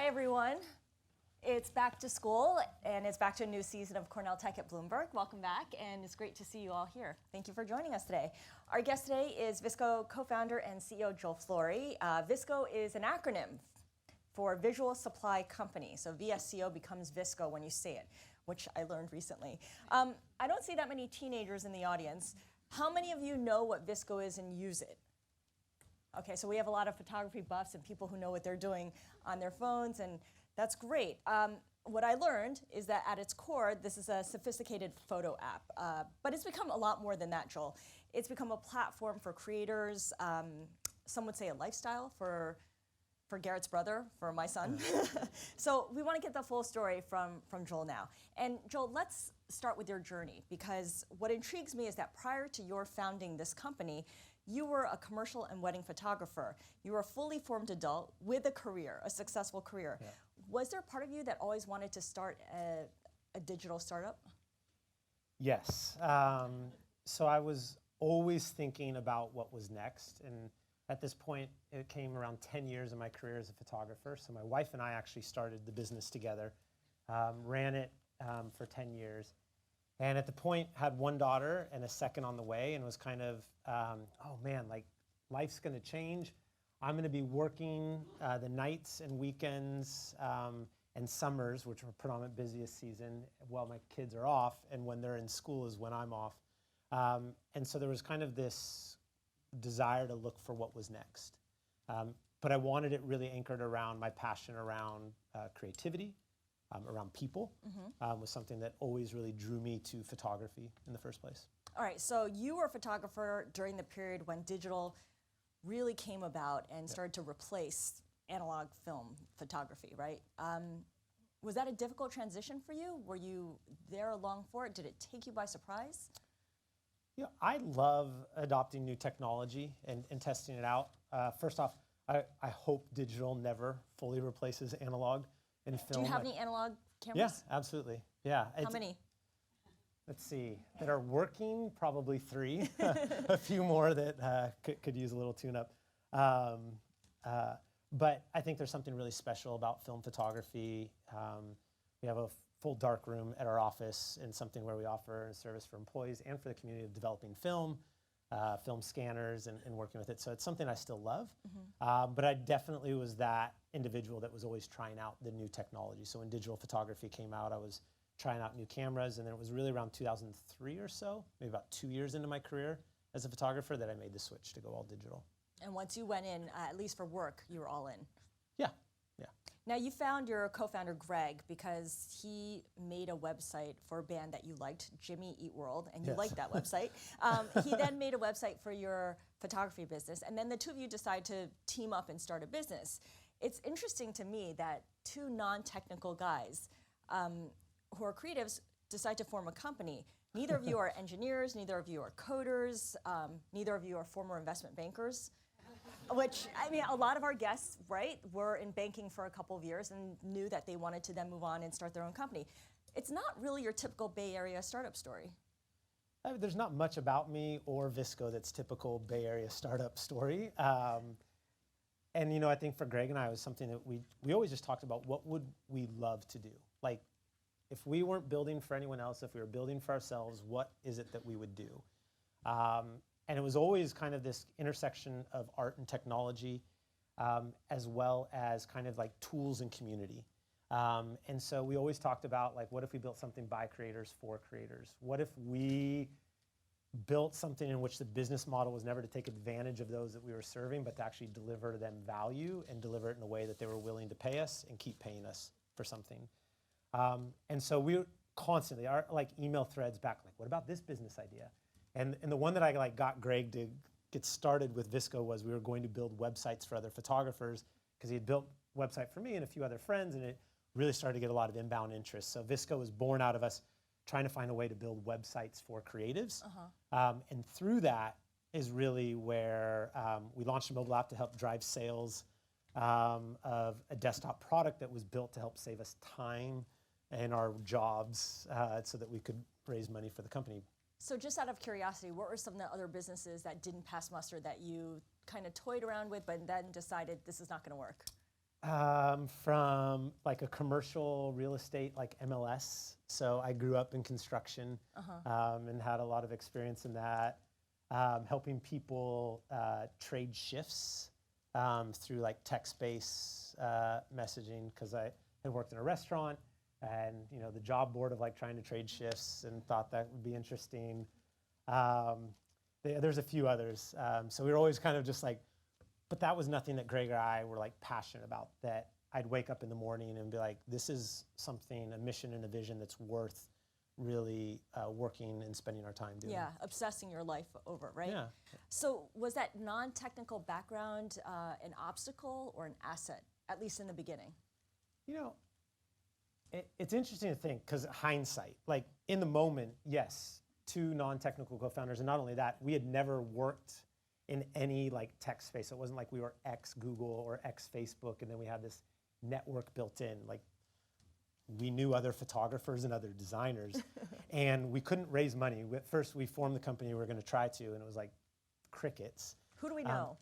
everyone. It's back to school, and it's back to a new season of Cornell Tech at Bloomberg. Welcome back, and it's great to see you all here. Thank you for joining us today. Our guest today is VSCO co-founder and CEO Joel Flory. VSCO is an acronym for Visual Supply Company. So VSCO becomes VSCO when you say it, which I learned recently. I don't see that many teenagers in the audience. How many of you know what VSCO is and use it? Okay, so we have a lot of photography buffs and people who know what they're doing on their phones, and that's great. What I learned is that at its core, this is a sophisticated photo app, but it's become a lot more than that, Joel. It's become a platform for creators, some would say a lifestyle for Garrett's brother, for my son. So we want to get the full story from Joel now. And Joel, let's start with your journey, because what intrigues me is that prior to your founding this company, you were a commercial and wedding photographer. You were a fully formed adult with a career, a successful career. Yeah. Was there a part of you that always wanted to start a digital startup? Yes. So I was always thinking about what was next. And at this point, it came around 10 years of my career as a photographer. So my wife and I actually started the business together, ran it for 10 years. And at the point, had one daughter and a second on the way, and was kind of, oh man, like life's gonna change. I'm gonna be working the nights and weekends and summers, which are predominant busiest season, while my kids are off, and when they're in school is when I'm off. And so there was kind of this desire to look for what was next. But I wanted it really anchored around my passion around creativity, around people, was something that always really drew me to photography in the first place. All right, so you were a photographer during the period when digital really came about and started to replace analog film photography, right? Was that a difficult transition for you? Were you there along for it? Did it take you by surprise? Yeah, I love adopting new technology and testing it out. First off, I hope digital never fully replaces analog in film. Do you have any analog cameras? Yeah, absolutely. Yeah. How many? Let's see, that are working, probably 3. A few more that could use a little tune-up. But I think there's something really special about film photography. We have a full dark room at our office, and something where we offer a service for employees and for the community of developing film scanners and working with it. So it's something I still love. But I definitely was that individual that was always trying out the new technology. So when digital photography came out, I was trying out new cameras, and then it was really around 2003 or so, maybe about 2 years into my career as a photographer, that I made the switch to go all digital. And once you went in, at least for work, you were all in. Yeah, yeah. Now you found your co-founder Greg because he made a website for a band that you liked, Jimmy Eat World, and you liked that website. He then made a website for your photography business, and then the two of you decide to team up and start a business. It's interesting to me that two non-technical guys who are creatives decide to form a company. Neither of you are engineers, neither of you are coders, neither of you are former investment bankers, which, I mean, a lot of our guests, right, were in banking for a couple of years and knew that they wanted to then move on and start their own company. It's not really your typical Bay Area startup story. There's not much about me or VSCO that's typical Bay Area startup story. And you know, I think for Greg and I, it was something that we always just talked about, what would we love to do? Like, if we weren't building for anyone else, if we were building for ourselves, what is it that we would do? And it was always kind of this intersection of art and technology, as well as kind of like tools and community. And so we always talked about, like, what if we built something by creators for creators? What if we built something in which the business model was never to take advantage of those that we were serving, but to actually deliver to them value and deliver it in a way that they were willing to pay us and keep paying us for something. And so we were constantly, our like email threads back, like, what about this business idea? And the one that I like got Greg to get started with VSCO was, we were going to build websites for other photographers, because he had built a website for me and a few other friends, and it really started to get a lot of inbound interest. So VSCO was born out of us trying to find a way to build websites for creatives. And through that is really where we launched a mobile app to help drive sales of a desktop product that was built to help save us time and our jobs so that we could raise money for the company. So just out of curiosity, what were some of the other businesses that didn't pass muster that you kind of toyed around with but then decided this is not going to work? From like a commercial real estate, like MLS. So I grew up in construction and had a lot of experience in that, helping people trade shifts through like text-based messaging, because I had worked in a restaurant, and the job board of like trying to trade shifts, and thought that would be interesting. There's a few others. So we were always kind of just like, but that was nothing that Greg or I were like passionate about, that I'd wake up in the morning and be like, this is something, a mission and a vision that's worth really working and spending our time doing. Yeah, obsessing your life over, right? Yeah. So was that non-technical background an obstacle or an asset, at least in the beginning? It's interesting to think, because hindsight, like in the moment, yes, two non-technical co-founders, and not only that, we had never worked in any like tech space. It wasn't like we were ex-Google or ex-Facebook, and then we had this network built in. Like, we knew other photographers and other designers, and we couldn't raise money. First, we formed the company we were going to try to, and it was like crickets. Who do we know?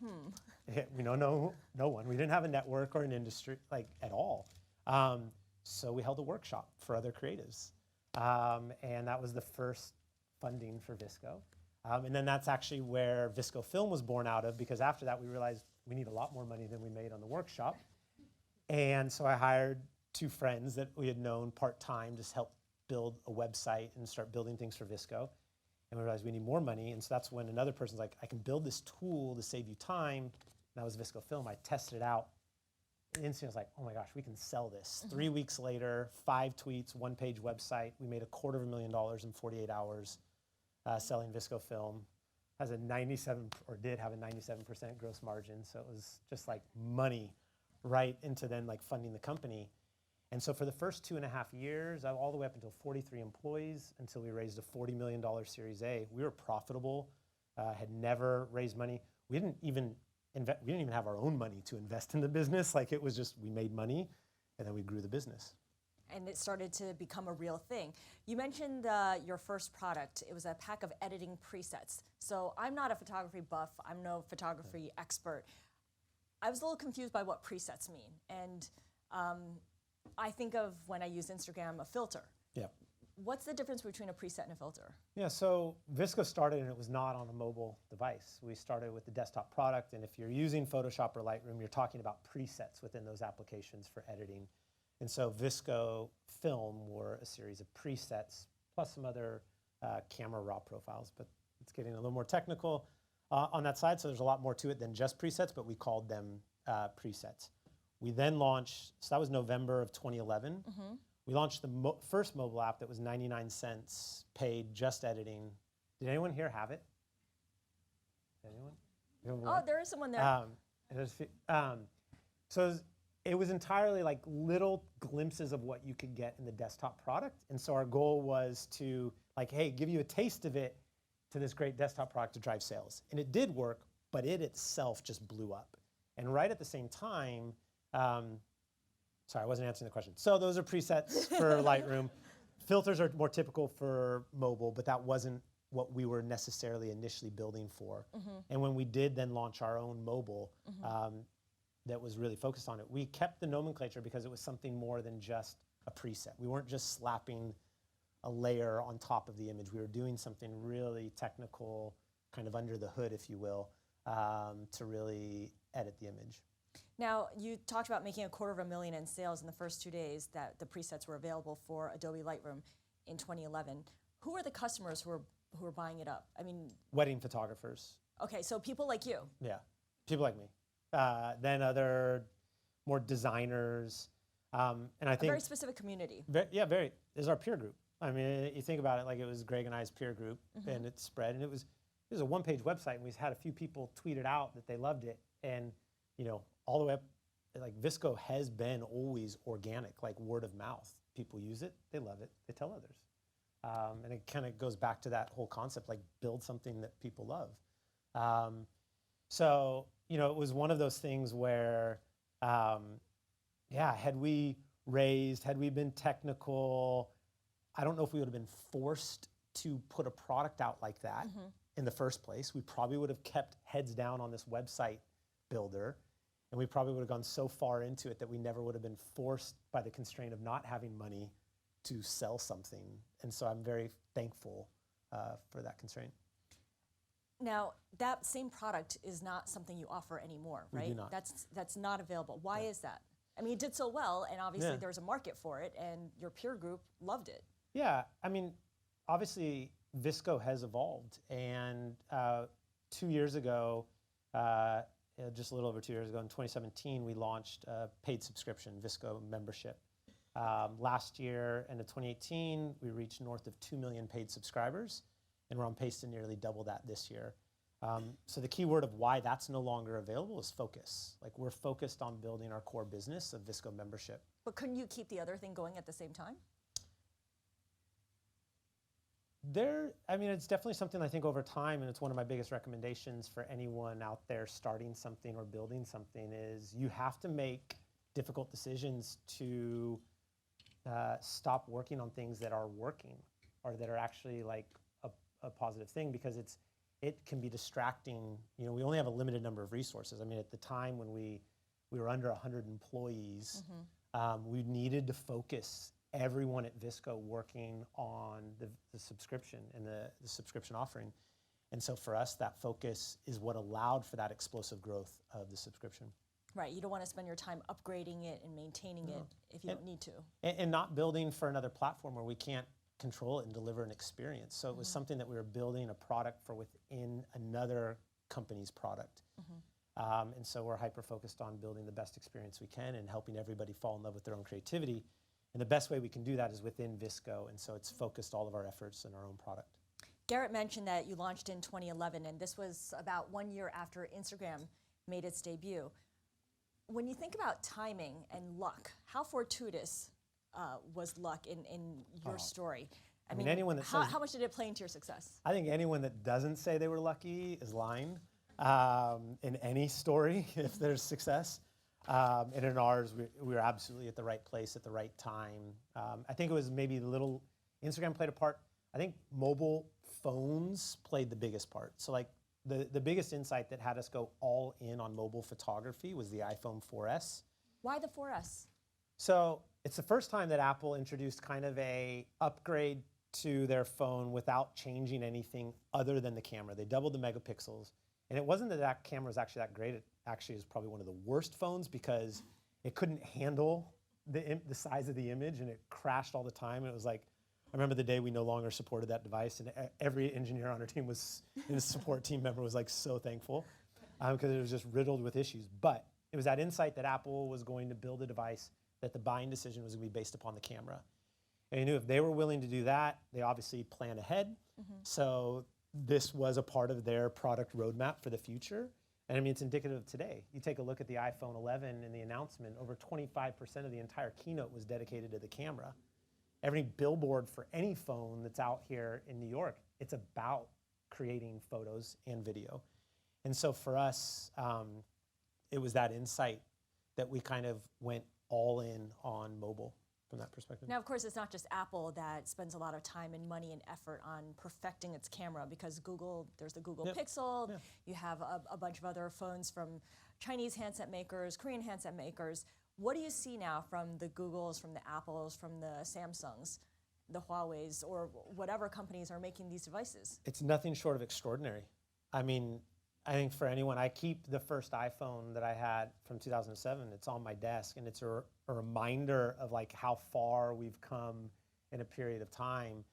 We don't know no one. We didn't have a network or an industry like at all. So we held a workshop for other creatives, and that was the first funding for VSCO. And then that's actually where VSCO Film was born out of, because after that we realized we need a lot more money than we made on the workshop. And so I hired two friends that we had known part-time to help build a website and start building things for VSCO. And we realized we need more money. And so that's when another person's like, I can build this tool to save you time. And that was VSCO Film. I tested it out. And instantly I was like, oh my gosh, we can sell this. 3 weeks later, 5 tweets, 1-page website. We made $250,000 in 48 hours. Selling VSCO Film. Has a 97, or did have a 97% gross margin. So it was just like money right into then like funding the company. And so for the first 2.5 years, all the way up until 43 employees, until we raised a $40 million Series A, we were profitable, had never raised money. We didn't even have our own money to invest in the business. Like, it was just, we made money and then we grew the business. And it started to become a real thing. You mentioned your first product. It was a pack of editing presets. So I'm not a photography buff. I'm no photography expert. I was a little confused by what presets mean. And I think of, when I use Instagram, a filter. Yeah. What's the difference between a preset and a filter? Yeah, so VSCO started, and it was not on a mobile device. We started with the desktop product, and if you're using Photoshop or Lightroom, you're talking about presets within those applications for editing. And so VSCO Film were a series of presets, plus some other camera raw profiles, but it's getting a little more technical on that side, so there's a lot more to it than just presets, but we called them presets. We then launched, so that was November of 2011. We launched the first mobile app that was 99 cents, paid, just editing. Did anyone here have it? Anyone? Oh, there is someone there. So it was entirely like little glimpses of what you could get in the desktop product. And so our goal was to like, hey, give you a taste of it to this great desktop product to drive sales. And it did work, but it itself just blew up. And right at the same time, sorry, I wasn't answering the question. So those are presets for Lightroom. Filters are more typical for mobile, but that wasn't what we were necessarily initially building for. And when we did then launch our own mobile, that was really focused on it, we kept the nomenclature because it was something more than just a preset. We weren't just slapping a layer on top of the image. We were doing something really technical, kind of under the hood, if you will, to really edit the image. Now, you talked about making $250,000 in sales in the first 2 days that the presets were available for Adobe Lightroom in 2011. Who are the customers who are buying it up? I mean, wedding photographers. Okay, so people like you. Yeah, people like me. Then other more designers, and I think a very specific community. Very. Is our peer group. I mean, you think about it, like it was Greg and I's peer group, and it spread, and it was a 1-page website, and we had a few people tweet it out that they loved it, and all the way up, like VSCO has been always organic, like word of mouth. People use it, they love it, they tell others, and it kind of goes back to that whole concept, like build something that people love. So it was one of those things where, had we been technical, I don't know if we would have been forced to put a product out like that in the first place. We probably would have kept heads down on this website builder. And we probably would have gone so far into it that we never would have been forced by the constraint of not having money to sell something. And so I'm very thankful for that constraint. Now, that same product is not something you offer anymore, right? We do not. That's not available. Why is that? I mean, you did so well, and obviously there's a market for it, and your peer group loved it. Yeah, I mean, obviously VSCO has evolved, and 2 years ago, just a little over 2 years ago, in 2017, we launched a paid subscription, VSCO membership. Last year, into 2018, we reached north of 2 million paid subscribers, and we're on pace to nearly double that this year. So the key word of why that's no longer available is focus. Like, we're focused on building our core business of VSCO membership. But couldn't you keep the other thing going at the same time? I mean, it's definitely something I think over time, and it's one of my biggest recommendations for anyone out there starting something or building something, is you have to make difficult decisions to stop working on things that are working or that are actually like a positive thing, because it can be distracting. You know, we only have a limited number of resources. I mean, at the time when we were under 100 employees, we needed to focus everyone at VSCO working on the subscription and the subscription offering. And so for us, that focus is what allowed for that explosive growth of the subscription. Right, you don't want to spend your time upgrading it and maintaining it if you don't need to. And not building for another platform where we can't control it and deliver an experience. So it was something that we were building a product for within another company's product. And so we're hyper-focused on building the best experience we can and helping everybody fall in love with their own creativity. And the best way we can do that is within VSCO, and so it's focused all of our efforts in our own product. Garrett mentioned that you launched in 2011, and this was about 1 year after Instagram made its debut. When you think about timing and luck, how fortuitous was luck in your story? I mean, anyone that says, how much did it play into your success? I think anyone that doesn't say they were lucky is lying in any story if there's success. And in ours, we were absolutely at the right place at the right time. I think it was maybe Instagram played a part. I think mobile phones played the biggest part. So like the biggest insight that had us go all in on mobile photography was the iPhone 4S. Why the 4S? So it's the first time that Apple introduced kind of a upgrade to their phone without changing anything other than the camera. They doubled the megapixels. And it wasn't that camera was actually that great. It actually is probably one of the worst phones because it couldn't handle the size of the image, and it crashed all the time. And it was like, I remember the day we no longer supported that device, and every engineer on our team and a support team member was like so thankful because it was just riddled with issues. But it was that insight that Apple was going to build a device that the buying decision was going to be based upon the camera. And you knew if they were willing to do that, they obviously plan ahead. So this was a part of their product roadmap for the future. And I mean, it's indicative of today. You take a look at the iPhone 11 and the announcement, over 25% of the entire keynote was dedicated to the camera. Every billboard for any phone that's out here in New York, it's about creating photos and video. And so for us, it was that insight that we kind of went all in on mobile from that perspective. Now, of course, it's not just Apple that spends a lot of time and money and effort on perfecting its camera, because Google, there's the Google Pixel, you have a bunch of other phones from Chinese handset makers, Korean handset makers. What do you see now from the Googles, from the Apples, from the Samsungs, the Huaweis, or whatever companies are making these devices? It's nothing short of extraordinary. I mean, I think for anyone, I keep the first iPhone that I had from 2007. It's on my desk, and it's a reminder of like how far we've come in a period of time.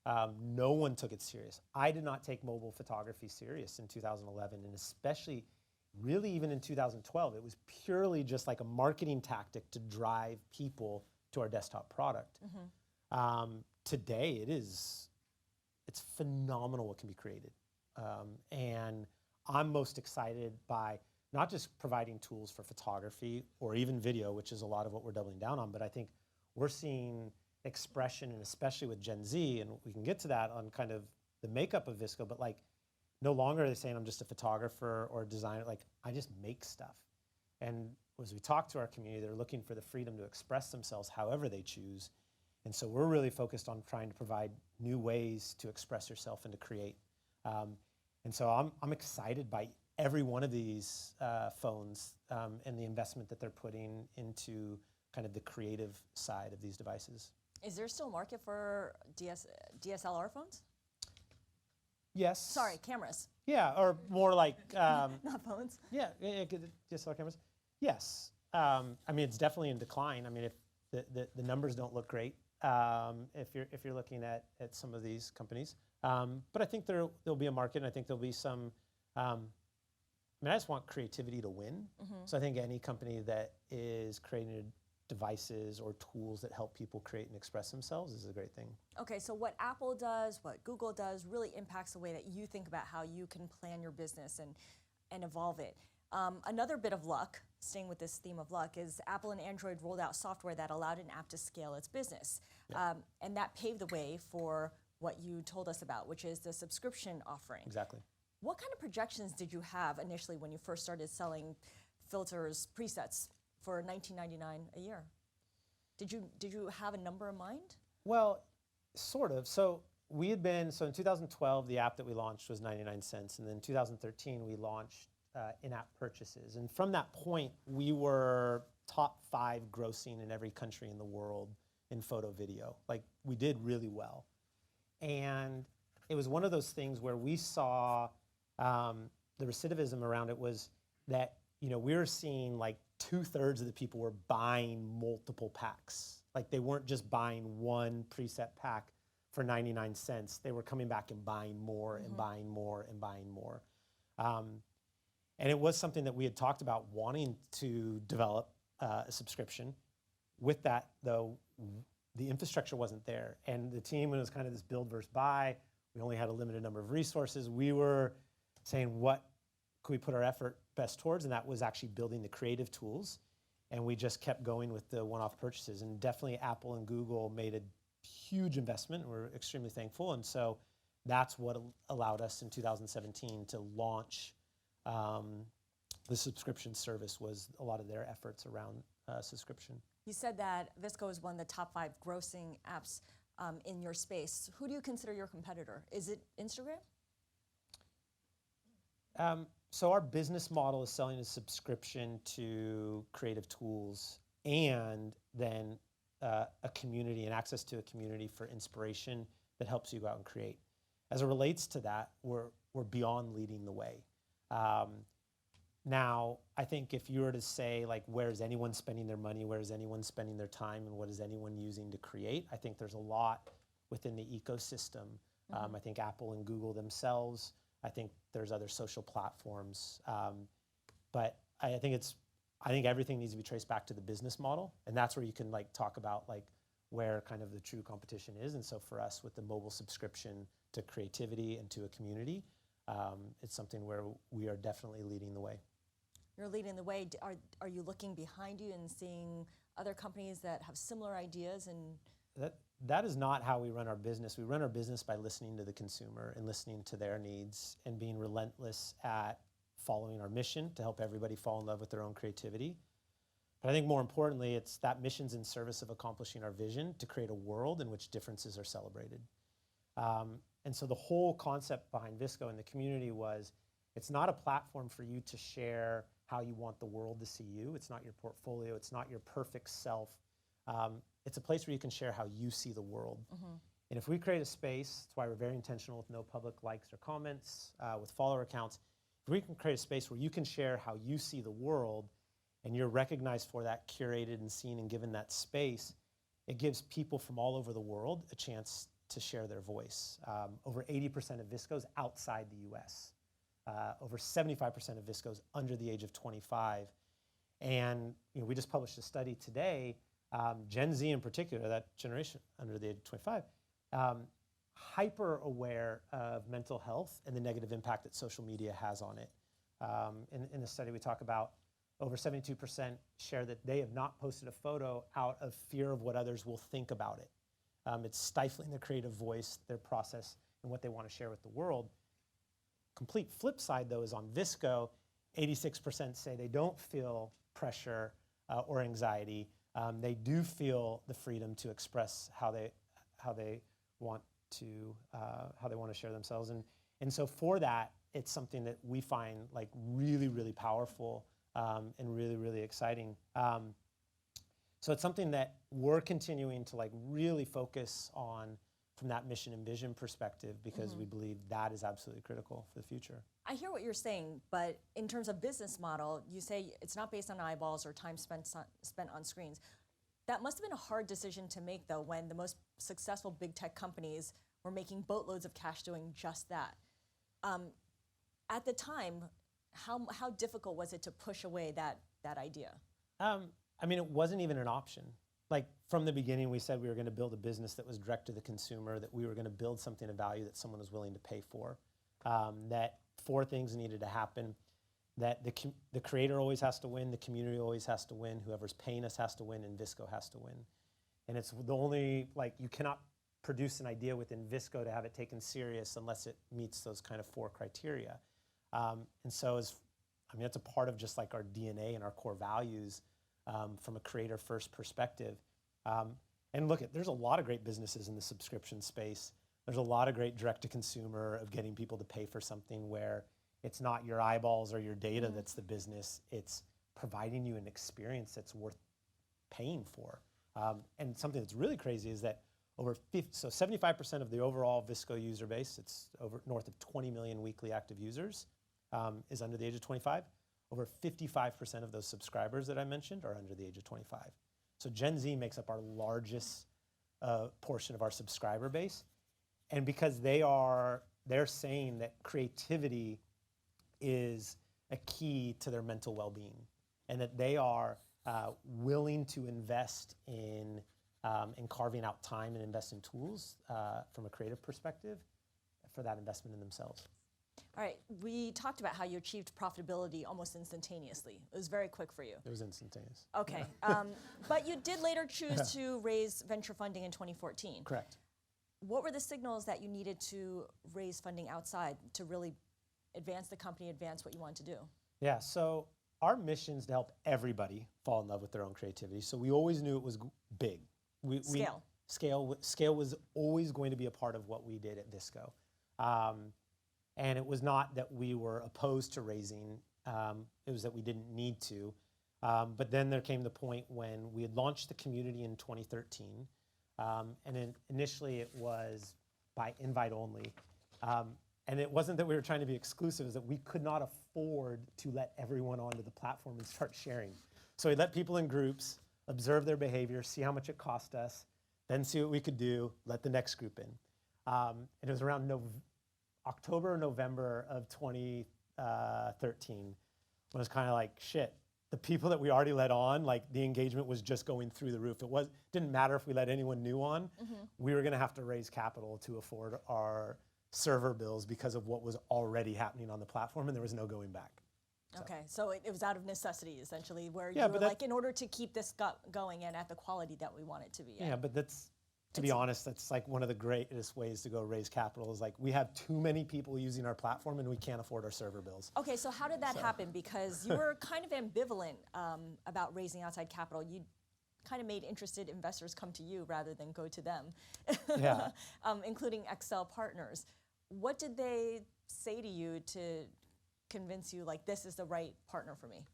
No one took it serious. I did not take mobile photography serious in 2011, and especially really even in 2012. It was purely just like a marketing tactic to drive people to our desktop product. Today, it's phenomenal what can be created. And I'm most excited by not just providing tools for photography or even video, which is a lot of what we're doubling down on, but I think we're seeing expression, and especially with Gen Z, and we can get to that on kind of the makeup of VSCO, but like no longer are they saying I'm just a photographer or a designer, like I just make stuff. And as we talk to our community, they're looking for the freedom to express themselves however they choose. And so we're really focused on trying to provide new ways to express yourself and to create. And so I'm excited by every one of these phones and the investment that they're putting into kind of the creative side of these devices. Is there still a market for DSLR phones? Yes. Sorry, cameras. Yeah, or more like Not phones. yeah, DSLR cameras. Yes. I mean, it's definitely in decline. I mean, if the numbers don't look great if you're looking at some of these companies, but I think there'll be a market, and I think there'll be some. I mean, I just want creativity to win. So I think any company that is creating devices or tools that help people create and express themselves is a great thing. Okay, so what Apple does, what Google does, really impacts the way that you think about how you can plan your business and evolve it. Another bit of luck, staying with this theme of luck, is Apple and Android rolled out software that allowed an app to scale its business. Yeah. And that paved the way for what you told us about, which is the subscription offering. Exactly. What kind of projections did you have initially when you first started selling filters, presets for $19.99 a year? Did you have a number in mind? Well, sort of. So in 2012, the app that we launched was 99 cents, and then in 2013 we launched in-app purchases. And from that point, we were top 5 grossing in every country in the world in photo video. Like, we did really well. And it was one of those things where we saw the recidivism around it was that, we were seeing like 2/3 of the people were buying multiple packs. Like, they weren't just buying one preset pack for 99 cents. They were coming back and buying more and buying more and buying more. And it was something that we had talked about wanting to develop a subscription. With that, though, the infrastructure wasn't there. And the team, when it was kind of this build versus buy, we only had a limited number of resources. We were saying, what could we put our effort best towards? And that was actually building the creative tools. And we just kept going with the one-off purchases. And definitely Apple and Google made a huge investment. We're extremely thankful. And so that's what allowed us in 2017 to launch the subscription service, was a lot of their efforts around subscription. You said that VSCO is one of the top 5 grossing apps in your space. Who do you consider your competitor? Is it Instagram? So our business model is selling a subscription to creative tools and then a community and access to a community for inspiration that helps you go out and create. As it relates to that, we're beyond leading the way. Now, I think if you were to say, like, where is anyone spending their money, where is anyone spending their time, and what is anyone using to create, I think there's a lot within the ecosystem. I think Apple and Google themselves, I think there's other social platforms. But I think everything needs to be traced back to the business model, and that's where you can talk about where kind of the true competition is. And so for us, with the mobile subscription to creativity and to a community, it's something where we are definitely leading the way. You're leading the way. Are you looking behind you and seeing other companies that have similar ideas? And that is not how we run our business. We run our business by listening to the consumer and listening to their needs and being relentless at following our mission to help everybody fall in love with their own creativity. But I think more importantly, it's that mission's in service of accomplishing our vision to create a world in which differences are celebrated. And so the whole concept behind VSCO and the community was, it's not a platform for you to share how you want the world to see you. It's not your portfolio. It's not your perfect self. It's a place where you can share how you see the world. And if we create a space, that's why we're very intentional with no public likes or comments, with follower accounts. If we can create a space where you can share how you see the world and you're recognized for that, curated and seen and given that space, it gives people from all over the world a chance to share their voice. Over 80% of VSCOs outside the US. Over 75% of VSCOs under the age of 25. And we just published a study today, Gen Z in particular, that generation under the age of 25, hyper aware of mental health and the negative impact that social media has on it. In the study we talk about, over 72% share that they have not posted a photo out of fear of what others will think about it. It's stifling their creative voice, their process, and what they want to share with the world. Complete flip side, though, is on VSCO, 86% say they don't feel pressure or anxiety. They do feel the freedom to express how they want to share themselves. And so for that, it's something that we find like really, really powerful and really, really exciting. So it's something that we're continuing to like really focus on from that mission and vision perspective, because we believe that is absolutely critical for the future. I hear what you're saying, but in terms of business model, you say it's not based on eyeballs or time spent on screens. That must have been a hard decision to make, though, when the most successful big tech companies were making boatloads of cash doing just that. At the time, how difficult was it to push away that idea? I mean, it wasn't even an option. Like from the beginning, we said we were going to build a business that was direct to the consumer, that we were going to build something of value that someone was willing to pay for, that 4 things needed to happen, that the creator always has to win, the community always has to win, whoever's paying us has to win, and VSCO has to win. And it's the only, like, you cannot produce an idea within VSCO to have it taken serious unless it meets those kind of 4 criteria. And so that's a part of just like our DNA and our core values from a creator first perspective. And look, there's a lot of great businesses in the subscription space. There's a lot of great direct to consumer of getting people to pay for something where it's not your eyeballs or your data that's the business. It's providing you an experience that's worth paying for. And something that's really crazy is that 75% of the overall VSCO user base, it's over north of 20 million weekly active users, is under the age of 25. Over 55% of those subscribers that I mentioned are under the age of 25. So Gen Z makes up our largest portion of our subscriber base. And because they're saying that creativity is a key to their mental well-being, and that they are willing to invest in carving out time and invest in tools from a creative perspective for that investment in themselves. All right, we talked about how you achieved profitability almost instantaneously. It was very quick for you. It was instantaneous. Okay, but you did later choose to raise venture funding in 2014. Correct. What were the signals that you needed to raise funding outside to really advance the company, advance what you wanted to do? Yeah, so our mission is to help everybody fall in love with their own creativity. So we always knew it was big. Scale was always going to be a part of what we did at VSCO. And it was not that we were opposed to raising, it was that we didn't need to. But then there came the point when we had launched the community in 2013. And then initially it was by invite only. And it wasn't that we were trying to be exclusive, it was that we could not afford to let everyone onto the platform and start sharing. So we let people in groups observe their behavior, see how much it cost us, then see what we could do, let the next group in. And it was around October or November of 2013 when it was kind of like, shit, the people that we already let on, like the engagement was just going through the roof. Didn't matter if we let anyone new on, we were gonna have to raise capital to afford our server bills because of what was already happening on the platform, and there was no going back. Okay, so it was out of necessity, essentially, where you were like, in order to keep this going and at the quality that we want it to be at. Yeah, but to be honest, that's like one of the greatest ways to go raise capital is like, we have too many people using our platform and we can't afford our server bills. Okay, so how did that happen? Because you were kind of ambivalent about raising outside capital. You kind of made interested investors come to you rather than go to them, Yeah. Including Excel partners. What did they say to you to convince you, like, this is the right partner for me?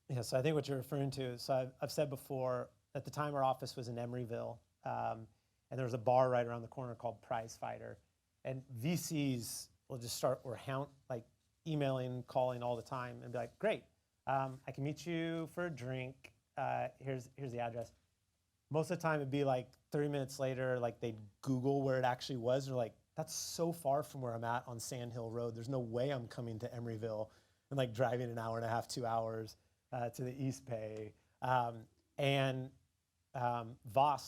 Yeah, so I think what you're referring to, so I've said before, at the time our office was in Emeryville, and there was a bar right around the corner called Prize Fighter. And VCs will just start, like emailing, calling all the time and be like, great, I can meet you for a drink, here's the address. Most of the time it'd be like 30 minutes later, like they'd Google where it actually was. They're like, that's so far from where I'm at on Sand Hill Road. There's no way I'm coming to Emeryville and like driving an hour and a half, 2 hours to the East Bay. Voss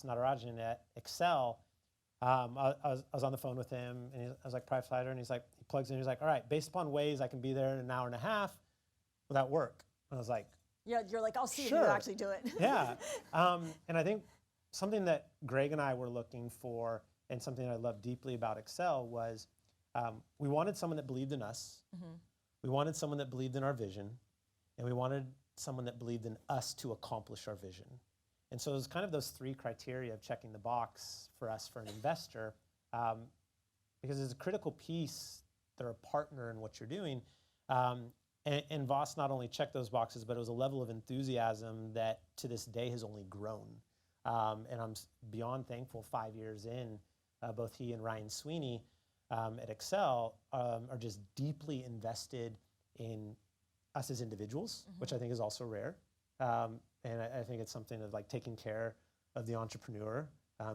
Natarajan at Excel, I was on the phone with him, and I was like, Prize Fighter, and he plugs in, he's like, all right, based upon Waze, I can be there in an hour and a half. Will that work? And I was like, yeah, you're like, I'll see sure. if you actually do it. Yeah, and I think something that Greg and I were looking for, and something I loved deeply about Excel was, we wanted someone that believed in us, we wanted someone that believed in our vision, and we wanted someone that believed in us to accomplish our vision. And so it was kind of those 3 criteria of checking the box for us for an investor, because it's a critical piece they're a partner in what you're doing. And Voss not only checked those boxes, but it was a level of enthusiasm that to this day has only grown. And I'm beyond thankful 5 years in, both he and Ryan Sweeney at Excel are just deeply invested in us as individuals, which I think is also rare. And I think it's something of like taking care of the entrepreneur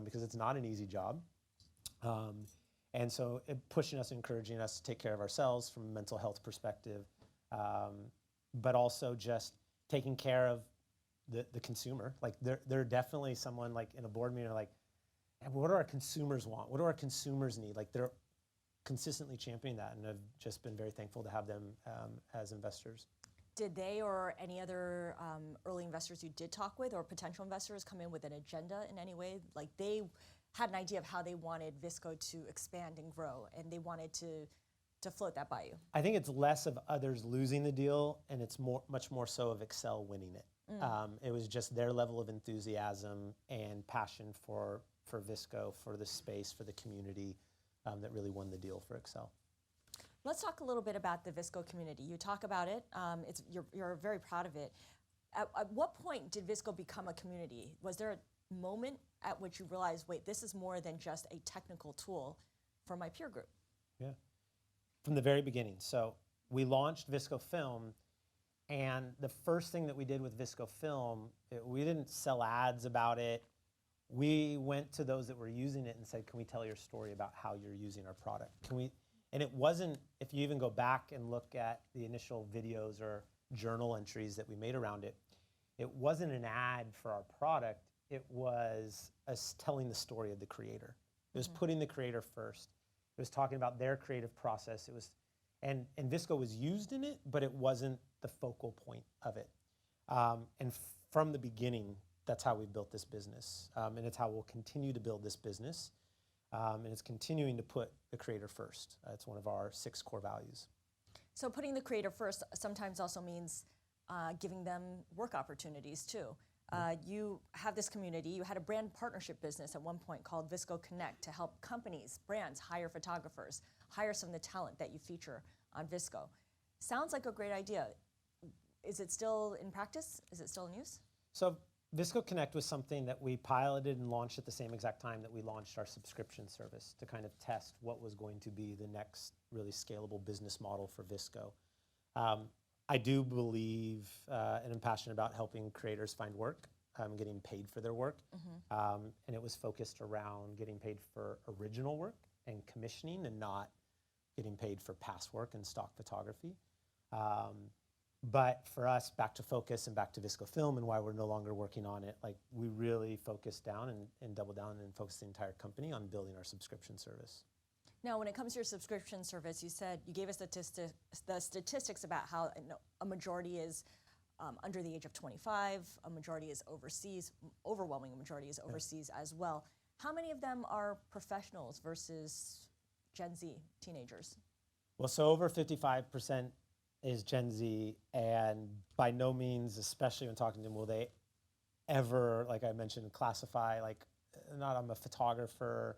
because it's not an easy job. And so pushing us, encouraging us to take care of ourselves from a mental health perspective, but also just taking care of the consumer. Like they're definitely someone like in a board meeting, like, what do our consumers want? What do our consumers need? Like they're consistently championing that, and I've just been very thankful to have them as investors. Did they or any other early investors you did talk with or potential investors come in with an agenda in any way? Like they had an idea of how they wanted VSCO to expand and grow, and they wanted to float that by you? I think it's less of others losing the deal, and it's much more so of Excel winning it. It was just their level of enthusiasm and passion for VSCO, for the space, for the community that really won the deal for Excel. Let's talk a little bit about the VSCO community. You talk about it. You're very proud of it. At what point did VSCO become a community? Was there a moment at which you realized, wait, this is more than just a technical tool for my peer group? Yeah, from the very beginning. So we launched VSCO Film, and the first thing that we did with VSCO Film, we didn't sell ads about it. We went to those that were using it and said, can we tell your story about how you're using our product? Can we? And it wasn't, if you even go back and look at the initial videos or journal entries that we made around it, it wasn't an ad for our product. It was us telling the story of the creator. It was putting the creator first. It was talking about their creative process. It was, and VSCO was used in it, but it wasn't the focal point of it. And from the beginning, that's how we built this business. And it's how we'll continue to build this business. And it's continuing to put the creator first. It's one of our 6 core values. So putting the creator first sometimes also means giving them work opportunities too. You have this community. You had a brand partnership business at one point called VSCO Connect to help companies, brands hire photographers, hire some of the talent that you feature on VSCO. Sounds like a great idea. Is it still in practice? Is it still in use? So VSCO Connect was something that we piloted and launched at the same exact time that we launched our subscription service to kind of test what was going to be the next really scalable business model for VSCO. I do believe and am passionate about helping creators find work, getting paid for their work. And it was focused around getting paid for original work and commissioning and not getting paid for past work and stock photography. But for us, back to focus and back to VSCO Film and why we're no longer working on it, like we really focused down and doubled down and focused the entire company on building our subscription service. Now, when it comes to your subscription service, you said you gave us the statistics about how a majority is under the age of 25, a majority is overseas, overwhelming majority is overseas as well. How many of them are professionals versus Gen Z teenagers? Well, so over 55% is Gen Z, and by no means, especially when talking to them, will they ever, like I mentioned, classify, like, not I'm a photographer,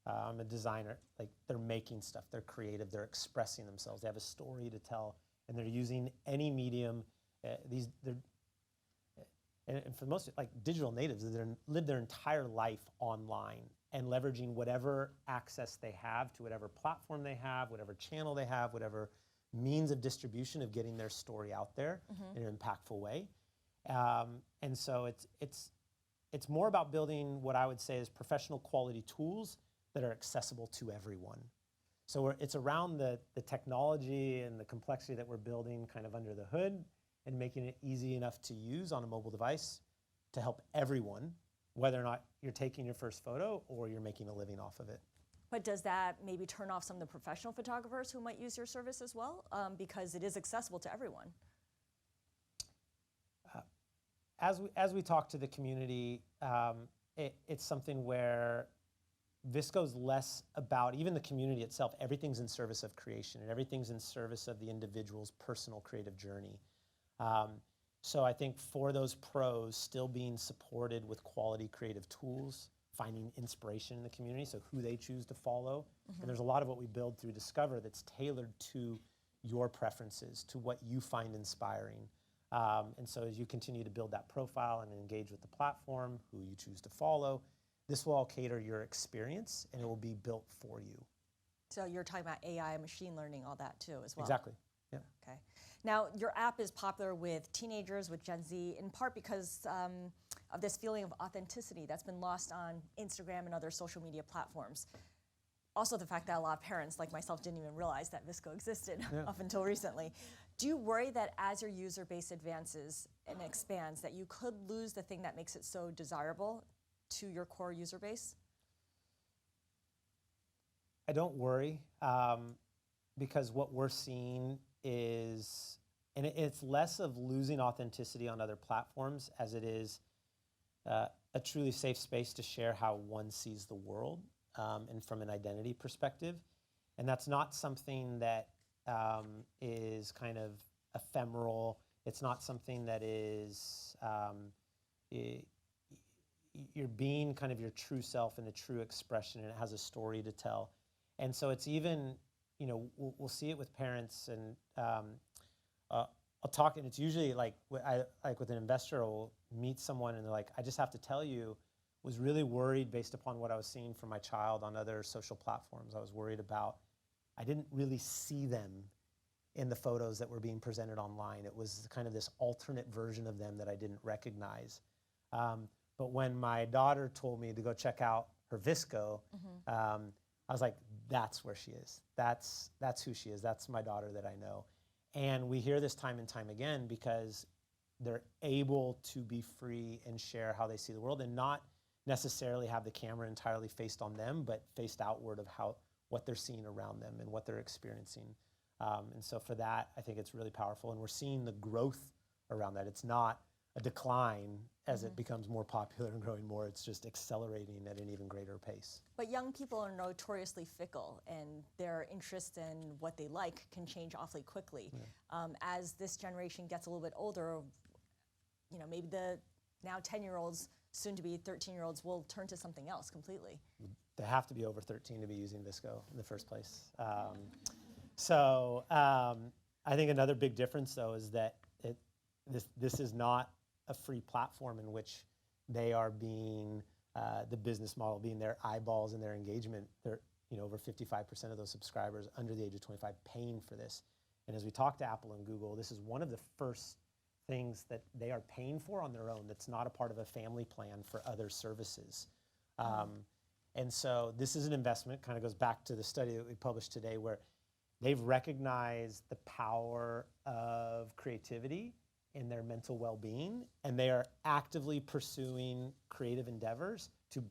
I'm a designer. Like, they're making stuff, they're creative, they're expressing themselves, they have a story to tell, and they're using any medium. And for the most, like digital natives, they live their entire life online and leveraging whatever access they have to whatever platform they have, whatever channel they have, whatever means of distribution of getting their story out there in an impactful way. And so it's more about building what I would say is professional quality tools that are accessible to everyone. So it's around the technology and the complexity that we're building kind of under the hood and making it easy enough to use on a mobile device to help everyone, whether or not you're taking your first photo or you're making a living off of it. But does that maybe turn off some of the professional photographers who might use your service as well? Because it is accessible to everyone. As we talk to the community, it's something where VSCO's less about, even the community itself, everything's in service of creation and everything's in service of the individual's personal creative journey. So I think for those pros, still being supported with quality creative tools finding inspiration in the community, so who they choose to follow. And there's a lot of what we build through Discover that's tailored to your preferences, to what you find inspiring. And so as you continue to build that profile and engage with the platform, who you choose to follow, this will all cater your experience, and it will be built for you. So you're talking about AI, machine learning, all that too as well? Exactly, yeah. Okay. Now, your app is popular with teenagers, with Gen Z, in part because of this feeling of authenticity that's been lost on Instagram and other social media platforms. Also the fact that a lot of parents, like myself, didn't even realize that VSCO existed up until recently. Do you worry that as your user base advances and expands, that you could lose the thing that makes it so desirable to your core user base? I don't worry, because what we're seeing is, and it's less of losing authenticity on other platforms as it is a truly safe space to share how one sees the world, and from an identity perspective. And that's not something that is kind of ephemeral. It's not something that is, you're being kind of your true self and a true expression, and it has a story to tell. And so it's even, you know, we'll see it with parents, and I'll talk, and it's usually like with an investor, I'll meet someone and they're like, I just have to tell you, was really worried based upon what I was seeing from my child on other social platforms. I was worried about, I didn't really see them in the photos that were being presented online. It was kind of this alternate version of them that I didn't recognize. But when my daughter told me to go check out her VSCO, I was like, that's where she is. That's who she is. That's my daughter that I know. And we hear this time and time again because they're able to be free and share how they see the world and not necessarily have the camera entirely faced on them, but faced outward of what they're seeing around them and what they're experiencing. And so for that, I think it's really powerful. And we're seeing the growth around that. It's not a decline as it becomes more popular and growing more. It's just accelerating at an even greater pace. But young people are notoriously fickle, and their interest in what they like can change awfully quickly. As this generation gets a little bit older, you know, maybe the now 10-year-olds, soon to be 13-year-olds, will turn to something else completely. They have to be over 13 to be using VSCO in the first place. I think another big difference, though, is that this is not a free platform in which they are being the business model, being their eyeballs and their engagement. They're, you know, over 55% of those subscribers under the age of 25 paying for this. And as we talk to Apple and Google, this is one of the first things that they are paying for on their own that's not a part of a family plan for other services. And so this is an investment, kind of goes back to the study that we published today, where they've recognized the power of creativity in their mental well-being, and they are actively pursuing creative endeavors to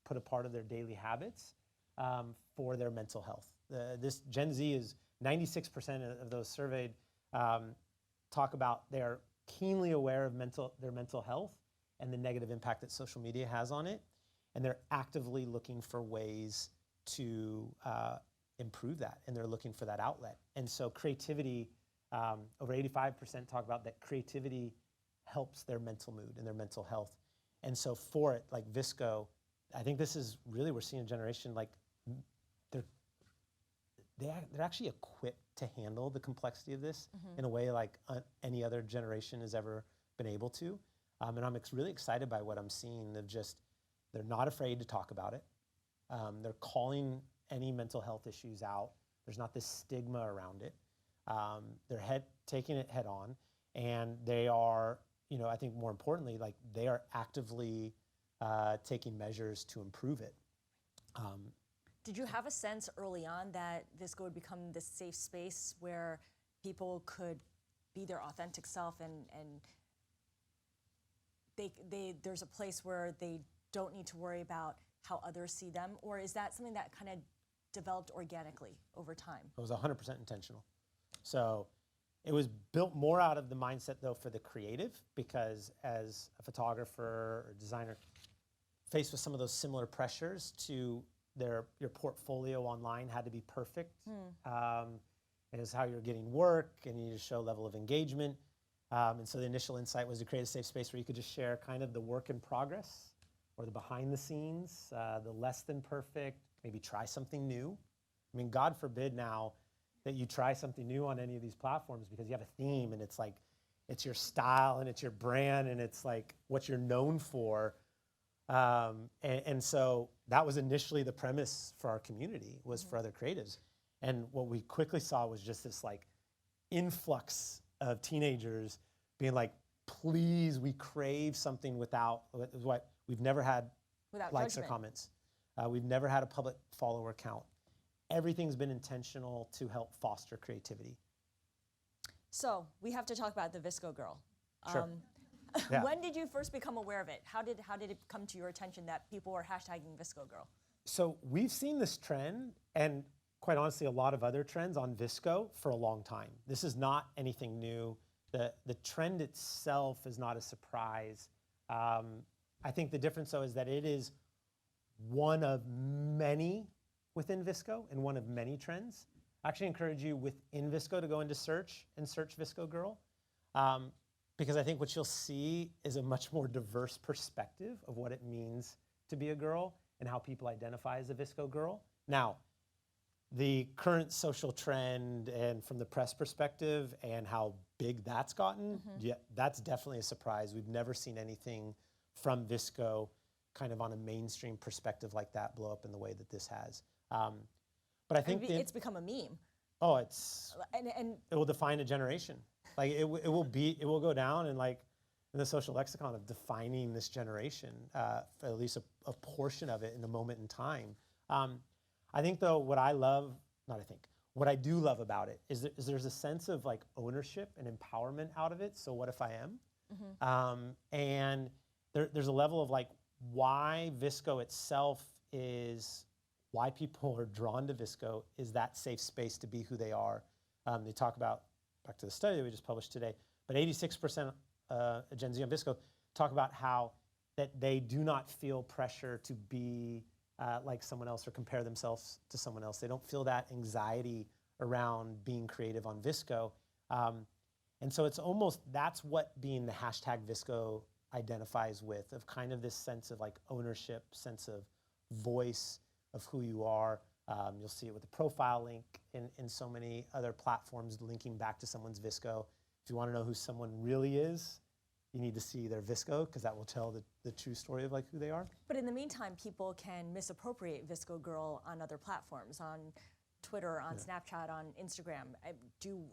put a part of their daily habits for their mental health. This Gen Z is 96% of those surveyed talk about they are keenly aware of their mental health and the negative impact that social media has on it, and they're actively looking for ways to improve that, and they're looking for that outlet. And so creativity, over 85% talk about that creativity helps their mental mood and their mental health. And so for it, like VSCO, I think this is really, we're seeing a generation like they're actually equipped to handle the complexity of this in a way like any other generation has ever been able to. And I'm really excited by what I'm seeing of just, they're not afraid to talk about it. They're calling any mental health issues out. There's not this stigma around it. They're taking it head on, and they are, you know, I think more importantly, like they are actively taking measures to improve it. Did you have a sense early on that VSCO would become this safe space where people could be their authentic self and there's a place where they don't need to worry about how others see them? Or is that something that kind of developed organically over time? It was 100% intentional. So it was built more out of the mindset, though, for the creative, because as a photographer or designer faced with some of those similar pressures to your portfolio online had to be perfect. It is how you're getting work, and you need to show level of engagement. And so the initial insight was to create a safe space where you could just share kind of the work in progress or the behind the scenes, the less than perfect, maybe try something new. I mean, God forbid now that you try something new on any of these platforms because you have a theme and it's like, it's your style and it's your brand and it's like what you're known for. And so that was initially the premise for our community, was for other creatives. And what we quickly saw was just this like influx of teenagers being like, please, we crave something without, what we've never had Without likes judgment. or comments. We've never had a public follower count. Everything's been intentional to help foster creativity. So we have to talk about the VSCO Girl. Sure. Yeah. When did you first become aware of it? How did it come to your attention that people were hashtagging VSCO Girl? So we've seen this trend, and quite honestly, a lot of other trends on VSCO for a long time. This is not anything new. The trend itself is not a surprise. I think the difference, though, is that it is one of many within VSCO and one of many trends. I actually encourage you within VSCO to go into search and search VSCO Girl, because I think what you'll see is a much more diverse perspective of what it means to be a girl and how people identify as a VSCO girl. Now, the current social trend and from the press perspective and how big that's gotten, yeah, that's definitely a surprise. We've never seen anything from VSCO kind of on a mainstream perspective like that blow up in the way that this has. But I think it's become a meme. Oh, And it will define a generation. Like it will go down in like in the social lexicon of defining this generation, for at least a portion of it in a moment in time. I think though, what I do love about it is there's a sense of like ownership and empowerment out of it. So what if I am? And there's a level of like why VSCO itself is, why people are drawn to VSCO is that safe space to be who they are. They talk about, back to the study that we just published today, but 86% Gen Z on VSCO talk about how that they do not feel pressure to be like someone else or compare themselves to someone else. They don't feel that anxiety around being creative on VSCO. And so it's almost, that's what being the hashtag VSCO identifies with, of kind of this sense of like ownership, sense of voice of who you are. You'll see it with the profile link in so many other platforms linking back to someone's VSCO. If you want to know who someone really is, you need to see their VSCO because that will tell the true story of like who they are. But in the meantime, people can misappropriate VSCO Girl on other platforms, on Twitter, on Snapchat, on Instagram. Do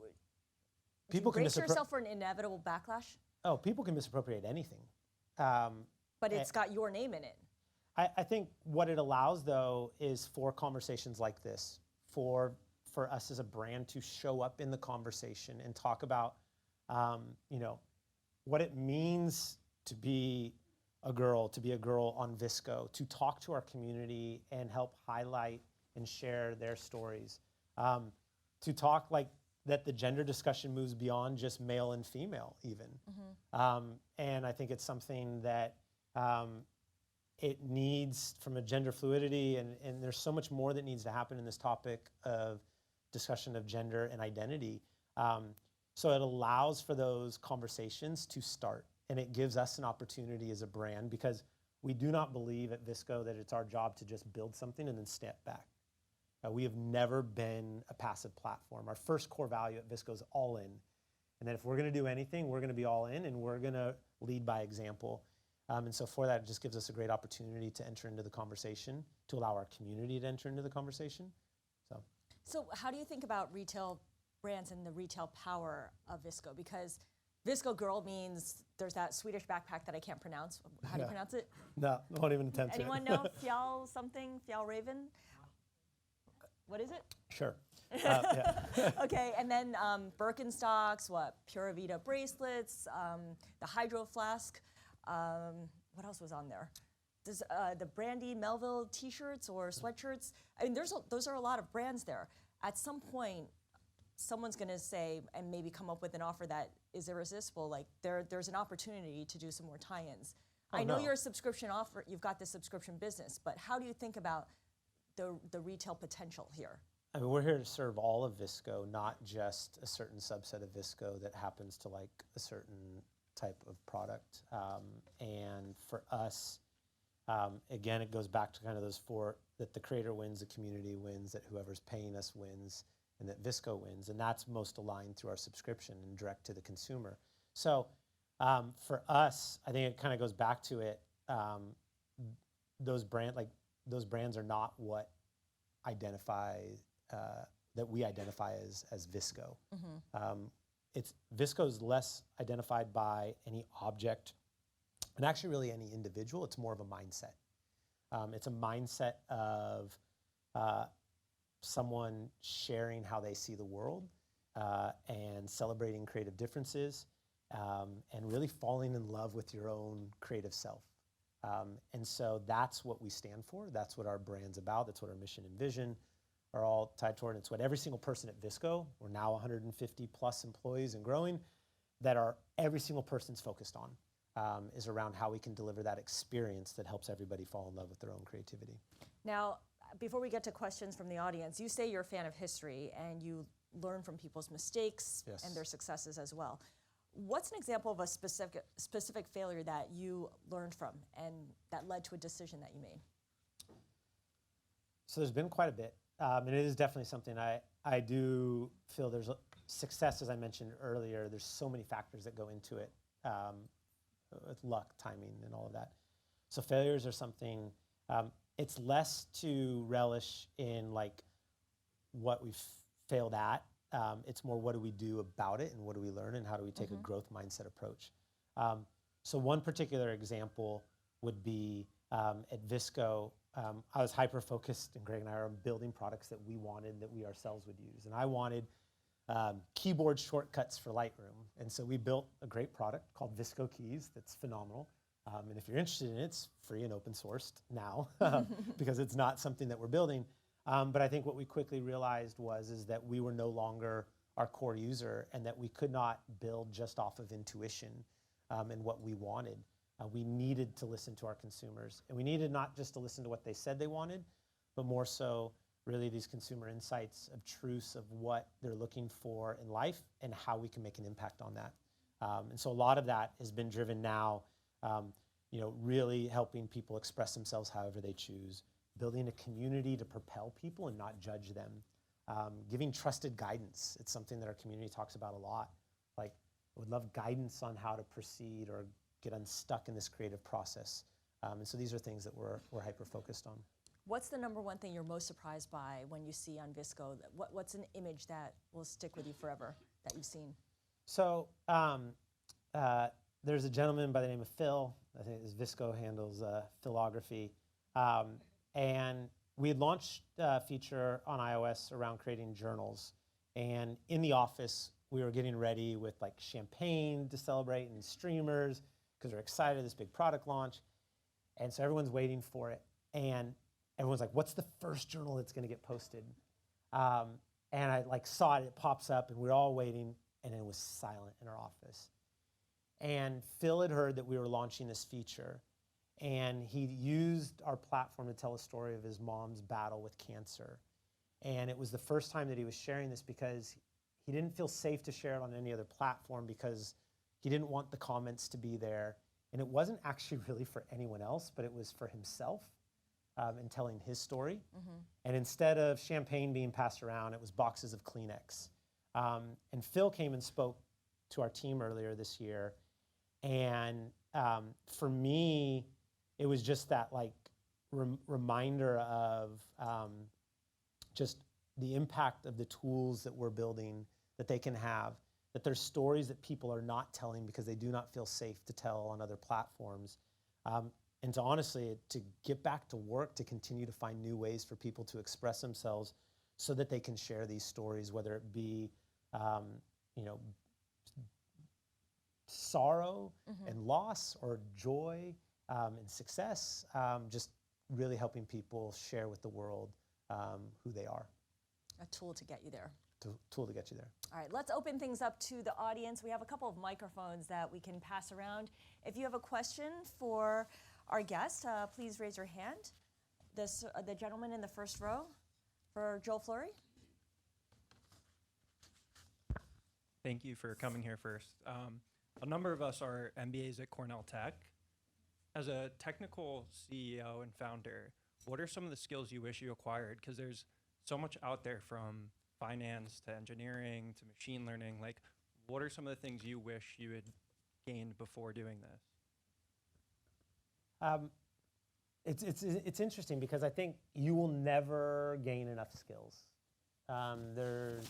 you brace yourself for an inevitable backlash? Oh, people can misappropriate anything. But it's got your name in it. I think what it allows, though, is for conversations like this, for us as a brand to show up in the conversation and talk about, what it means to be a girl on VSCO, to talk to our community and help highlight and share their stories, to talk like that the gender discussion moves beyond just male and female even. And I think it's something that it needs from a gender fluidity, and there's so much more that needs to happen in this topic of discussion of gender and identity. So it allows for those conversations to start, and it gives us an opportunity as a brand, because we do not believe at VSCO that it's our job to just build something and then step back. We have never been a passive platform. Our first core value at VSCO is all in. And then if we're gonna do anything, we're gonna be all in, and we're gonna lead by example. And so for that, it just gives us a great opportunity to enter into the conversation, to allow our community to enter into the conversation. So how do you think about retail brands and the retail power of VSCO? Because VSCO Girl means there's that Swedish backpack that I can't pronounce. How do you pronounce it? No, I won't even attempt to. Anyone know Fjall something? Fjall Raven? What is it? Sure. Okay, and then Birkenstocks, Pura Vida bracelets, the Hydro Flask. What else was on there? There's the Brandy Melville T-shirts or sweatshirts. I mean, those are a lot of brands there. At some point, someone's going to say and maybe come up with an offer that is irresistible. Like there's an opportunity to do some more tie-ins. I know you're a subscription offer. You've got the subscription business, but how do you think about the retail potential here? I mean, we're here to serve all of VSCO, not just a certain subset of VSCO that happens to like a certain type of product. And for us, Again, it goes back to kind of those four, that the creator wins, the community wins, that whoever's paying us wins, and that VSCO wins. And that's most aligned through our subscription and direct to the consumer. So for us, I think it kind of goes back to it. Those brands are not what that we identify as VSCO. It's VSCO is less identified by any object, and actually really any individual. It's more of a mindset. It's a mindset of someone sharing how they see the world and celebrating creative differences, and really falling in love with your own creative self. And so that's what we stand for. That's what our brand's about. That's what our mission and vision are all tied toward. It's what every single person at VSCO, we're now 150 plus employees and growing, that are every single person's focused on, is around how we can deliver that experience that helps everybody fall in love with their own creativity. Now, before we get to questions from the audience, you say you're a fan of history and you learn from people's mistakes and their successes as well. What's an example of a specific failure that you learned from and that led to a decision that you made? So there's been quite a bit. And it is definitely something I do feel there's success, as I mentioned earlier. There's so many factors that go into it, with luck, timing, and all of that. So failures are something, it's less to relish in like what we've failed at. It's more, what do we do about it, and what do we learn, and how do we take a growth mindset approach? So one particular example would be at VSCO. I was hyper-focused, and Greg and I are building products that we wanted, that we ourselves would use. And I wanted keyboard shortcuts for Lightroom. And so we built a great product called VSCO Keys that's phenomenal. And if you're interested in it, it's free and open sourced now because it's not something that we're building. But I think what we quickly realized is that we were no longer our core user, and that we could not build just off of intuition and what we wanted. We needed to listen to our consumers, and we needed not just to listen to what they said they wanted, but more so really these consumer insights of truths of what they're looking for in life and how we can make an impact on that. And so a lot of that has been driven now, really helping people express themselves however they choose, building a community to propel people and not judge them, giving trusted guidance. It's something that our community talks about a lot. Like, I would love guidance on how to proceed or get unstuck in this creative process. And so these are things that we're hyper-focused on. What's the number one thing you're most surprised by when you see on VSCO? What's an image that will stick with you forever that you've seen? So there's a gentleman by the name of Phil. I think his VSCO handles philography. And we had launched a feature on iOS around creating journals. And in the office, we were getting ready with like champagne to celebrate and streamers, because we're excited, this big product launch. And so everyone's waiting for it. And everyone's like, what's the first journal that's gonna get posted? And I saw it pops up, and we were all waiting, and it was silent in our office. And Phil had heard that we were launching this feature, and he used our platform to tell a story of his mom's battle with cancer. And it was the first time that he was sharing this, because he didn't feel safe to share it on any other platform, because he didn't want the comments to be there. And it wasn't actually really for anyone else, but it was for himself and telling his story. And instead of champagne being passed around, it was boxes of Kleenex. And Phil came and spoke to our team earlier this year. And for me, it was just that reminder of just the impact of the tools that we're building, that they can have, that there's stories that people are not telling because they do not feel safe to tell on other platforms. And to honestly, to get back to work, to continue to find new ways for people to express themselves so that they can share these stories, whether it be, sorrow and loss, or joy and success, just really helping people share with the world who they are. A tool to get you there. Tool to get you there. All right, let's open things up to the audience. We have a couple of microphones that we can pass around. If you have a question for our guest, please raise your hand. The gentleman in the first row for Joel Flory. Thank you for coming here first. A number of us are MBAs at Cornell Tech, As a technical CEO and founder, what are some of the skills you wish you acquired? Because there's so much out there, from finance to engineering to machine learning. Like, what are some of the things you wish you had gained before doing this? It's interesting because I think you will never gain enough skills. There's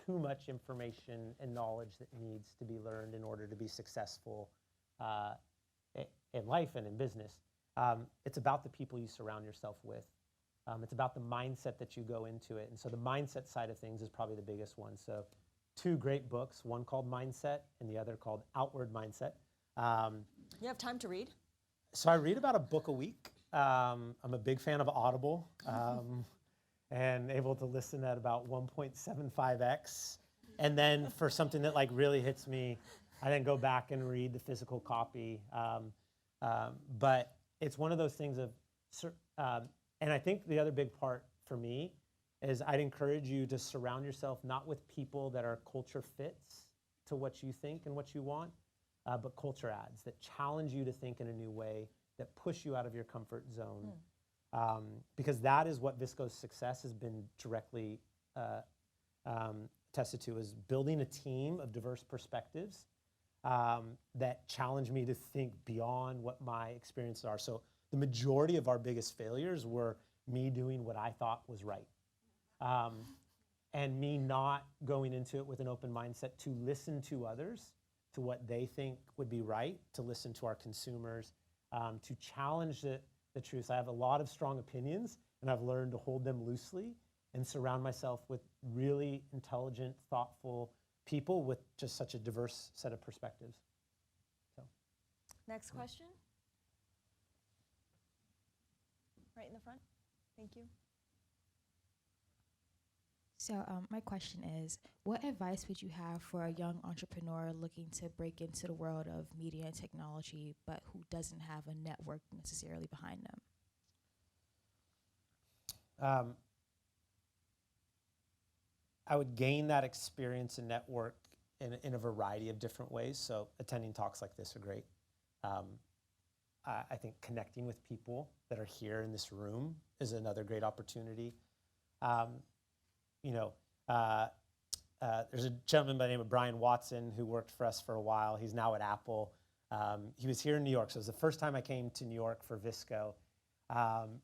too much information and knowledge that needs to be learned in order to be successful in life and in business. It's about the people you surround yourself with. It's about the mindset that you go into it. And so the mindset side of things is probably the biggest one. So 2 great books, one called Mindset and the other called Outward Mindset. You have time to read? So I read about a book a week. I'm a big fan of Audible and able to listen at about 1.75x. And then for something that like really hits me, I then go back and read the physical copy. But it's one of those things of, and I think the other big part for me is I'd encourage you to surround yourself not with people that are culture fits to what you think and what you want, but culture adds that challenge you to think in a new way, that push you out of your comfort zone. Because that is what VSCO's success has been directly tested to, is building a team of diverse perspectives that challenge me to think beyond what my experiences are. So the majority of our biggest failures were me doing what I thought was right. And me not going into it with an open mindset to listen to others, to what they think would be right, to listen to our consumers, to challenge the truth. I have a lot of strong opinions, and I've learned to hold them loosely and surround myself with really intelligent, thoughtful people with just such a diverse set of perspectives. So. Next question. Right in the front. Thank you. So my question is, what advice would you have for a young entrepreneur looking to break into the world of media and technology, but who doesn't have a network necessarily behind them? I would gain that experience and network in a variety of different ways. So attending talks like this are great. I think connecting with people that are here in this room is another great opportunity. There's a gentleman by the name of Brian Watson who worked for us for a while. He's now at Apple. He was here in New York, so it was the first time I came to New York for VSCO.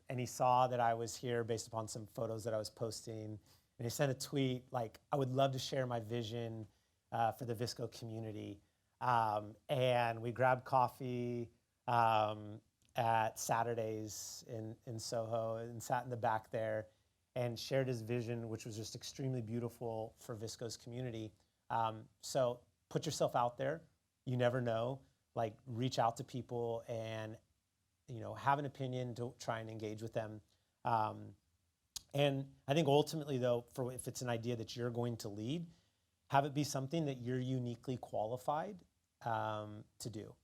And he saw that I was here based upon some photos that I was posting. And he sent a tweet like, I would love to share my vision for the VSCO community. And we grabbed coffee at Saturdays in Soho and sat in the back there and shared his vision, which was just extremely beautiful for VSCO's community. So put yourself out there. You never know. Like, reach out to people and have an opinion to try and engage with them. And I think ultimately, though, if it's an idea that you're going to lead, have it be something that you're uniquely qualified to do.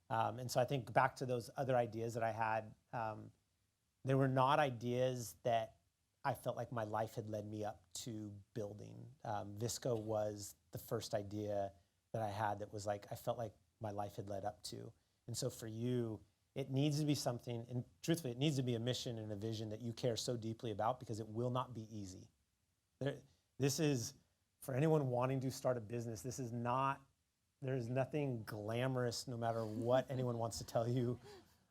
And so I think back to those other ideas that I had, they were not ideas that I felt like my life had led me up to building. VSCO was the first idea that I had that was like, I felt like my life had led up to. And so for you, it needs to be something, and truthfully, it needs to be a mission and a vision that you care so deeply about, because it will not be easy. This is, for anyone wanting to start a business, there's nothing glamorous no matter what anyone wants to tell you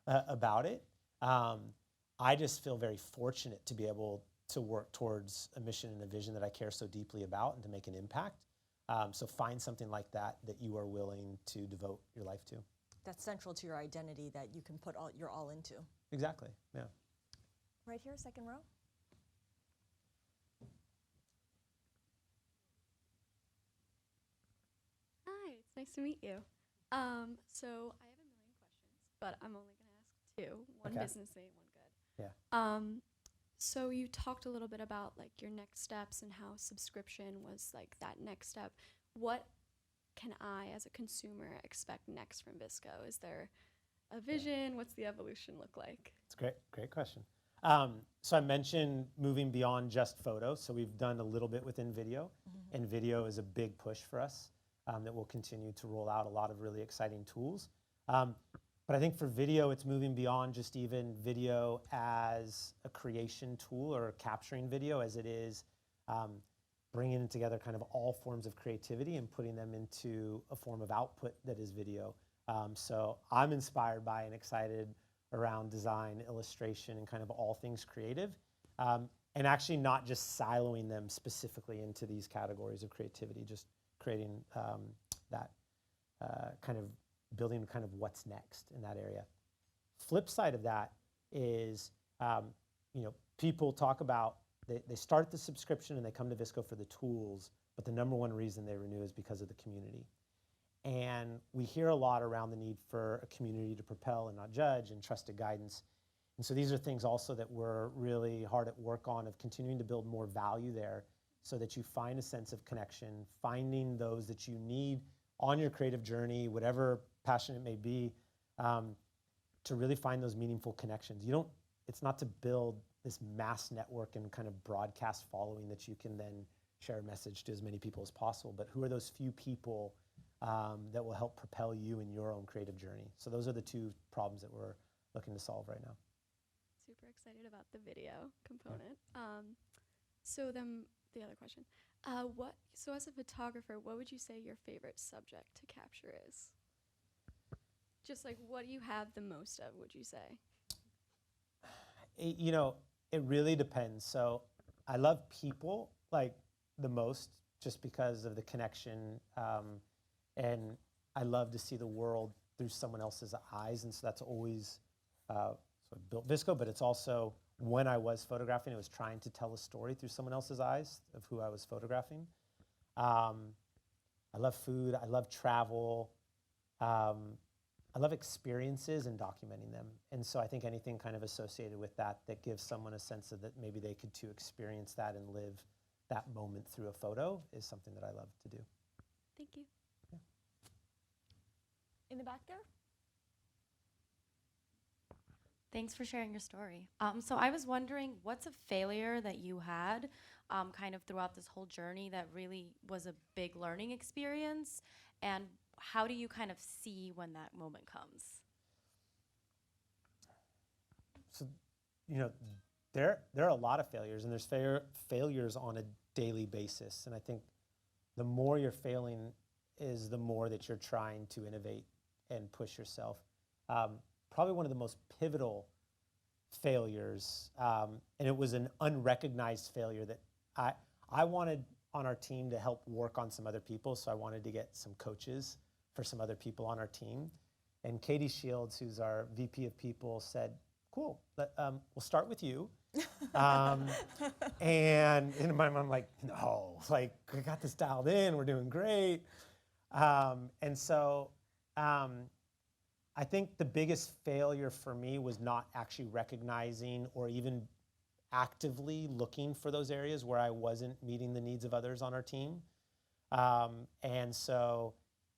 about it. I just feel very fortunate to be able to work towards a mission and a vision that I care so deeply about and to make an impact. So find something like that you are willing to devote your life to. That's central to your identity, that you can put your all into. Exactly, yeah. Right here, second row. Hi, it's nice to meet you. So I have a million questions, but I'm only going to ask 2. One Okay. businessy, one good. Yeah. So you talked a little bit about like your next steps and how subscription was like that next step. What can I, as a consumer, expect next from VSCO? Is there a vision? What's the evolution look like? It's a great question. So I mentioned moving beyond just photos. So we've done a little bit within video, and video is a big push for us that will continue to roll out a lot of really exciting tools. But I think for video, it's moving beyond just even video as a creation tool or capturing video, as it is bringing together kind of all forms of creativity and putting them into a form of output that is video. So I'm inspired by and excited around design, illustration, and kind of all things creative. And actually not just siloing them specifically into these categories of creativity, just creating that kind of building kind of what's next in that area. Flip side of that is, people talk about, they start the subscription and they come to VSCO for the tools, but the number one reason they renew is because of the community. And we hear a lot around the need for a community to propel and not judge, and trusted guidance. And so these are things also that we're really hard at work on, of continuing to build more value there so that you find a sense of connection, finding those that you need on your creative journey, whatever passion it may be, to really find those meaningful connections. It's not to build this mass network and kind of broadcast following that you can then share a message to as many people as possible, but who are those few people that will help propel you in your own creative journey? So those are the two problems that we're looking to solve right now. Super excited about the video component. So then the other question, so as a photographer, what would you say your favorite subject to capture is? Just like, what do you have the most of, would you say? It really depends. So I love people like the most, just because of the connection, and I love to see the world through someone else's eyes, and so that's always sort of built VSCO, but it's also, when I was photographing, it was trying to tell a story through someone else's eyes of who I was photographing. I love food, I love travel, I love experiences and documenting them. And so I think anything kind of associated with that gives someone a sense of that maybe they could too experience that and live that moment through a photo is something that I love to do. Thank you. Yeah. In the back there? Thanks for sharing your story. So I was wondering, what's a failure that you had kind of throughout this whole journey that really was a big learning experience? And how do you kind of see when that moment comes? So, there are a lot of failures, and there's failures on a daily basis. And I think the more you're failing is the more that you're trying to innovate and push yourself. Probably one of the most pivotal failures, and it was an unrecognized failure that I wanted on our team to help work on some other people, so I wanted to get some coaches for some other people on our team. And Katie Shields, who's our VP of People, said, cool, we'll start with you. And in my mind, I'm like, no, we got this dialed in, we're doing great. And so I think the biggest failure for me was not actually recognizing or even actively looking for those areas where I wasn't meeting the needs of others on our team. And so